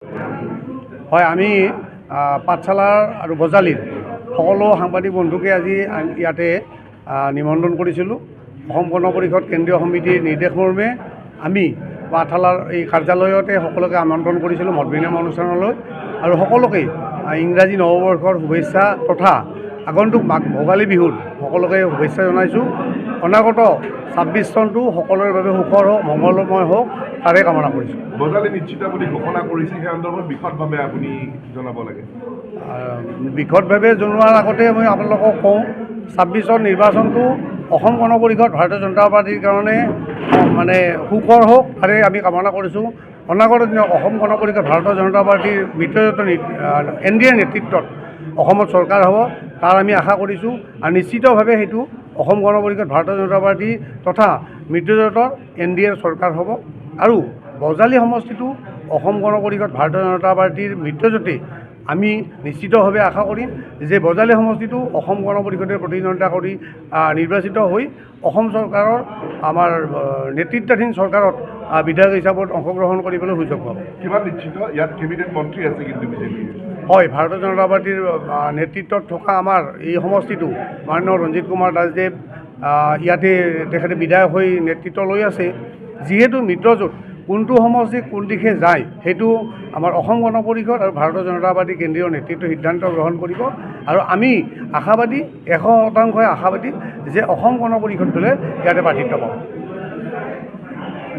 হয়, আমি পাঠশালাৰ আৰু বজালীৰ সকলো সাংবাদিক বন্ধুকে আজি ইয়াতে নিমন্ত্ৰণ কৰিছিলোঁ। অসম গণ পৰিষদ কেন্দ্ৰীয় সমিতিৰ নিৰ্দেশমৰ্মে আমি পাঠশালাৰ এই কাৰ্যালয়তে সকলোকে আমন্ত্ৰণ কৰিছিলোঁ মত বিনিময় অনুষ্ঠানলৈ, আৰু সকলোকে ইংৰাজী নৱবৰ্ষৰ শুভেচ্ছা তথা আগন্তুক ভোগালী বিহুৰ সকলোকে শুভেচ্ছা জনাইছোঁ। অনাগত ২৬ চনটো সকলোৰে বাবে সুখৰ হওক, মংগলময় হওক, তাৰে কামনা কৰিছোঁ। বজালী নিশ্চিত বুলি ঘোষণা কৰিছে, সেই সন্দৰ্ভত বিশদভাৱে আপুনি জনাব লাগে। বিশদভাৱে জনোৱাৰ আগতে মই আপোনালোকক কওঁ, ২৬ নিৰ্বাচনটো অসম গণ পৰিষদ ভাৰতীয় জনতা পাৰ্টীৰ কাৰণে মানে সুখৰ হওক, তাৰে আমি কামনা কৰিছোঁ। অনাগত দিনত অসম গণ পৰিষদ ভাৰতীয় জনতা পাৰ্টীৰ মিত্ৰজোঁটৰ NDA নেতৃত্বত অসমত চৰকাৰ হ'ব, তাৰ আমি আশা কৰিছোঁ। আৰু নিশ্চিতভাৱে সেইটো অসম গণ পৰিষদ ভাৰতীয় জনতা পাৰ্টী তথা মিত্ৰজোঁটৰ NDA চৰকাৰ হ'ব। আৰু বজালী সমষ্টিটো অসম গণ পৰিষদ ভাৰতীয় জনতা পাৰ্টীৰ মিত্ৰজোঁটে আমি নিশ্চিতভাৱে আশা কৰিম যে বজালী সমষ্টিটো অসম গণ পৰিষদে প্ৰতিদ্বন্দ্বিতা কৰি নিৰ্বাচিত হৈ অসম চৰকাৰৰ আমাৰ নেতৃত্বাধীন চৰকাৰত বিধায়ক হিচাপত অংশগ্ৰহণ কৰিবলৈ সুযোগ পাব। কিমান নিশ্চিত? ইয়াত কেবিনেট মন্ত্ৰী আছে কিন্তু বিজেপিৰ। হয়, ভাৰতীয় জনতা পাৰ্টীৰ নেতৃত্বত থকা আমাৰ এই সমষ্টিটো মাননীয় ৰঞ্জিত কুমাৰ দাসদেৱ ইয়াতে তেখেতে বিধায়ক হৈ নেতৃত্ব লৈ আছে। যিহেতু মিত্ৰজোঁট কোনটো সমষ্টি কোন দিশে যায় সেইটো আমাৰ অসম গণ পৰিষদ আৰু ভাৰতীয় জনতা পাৰ্টী কেন্দ্ৰীয় নেতৃত্ব সিদ্ধান্ত গ্ৰহণ কৰিব। আৰু আমি আশাবাদী, ১০০% আশাবাদী যে অসম গণ পৰিষদ দলে ইয়াতে প্ৰাৰ্থিত্ব পাব।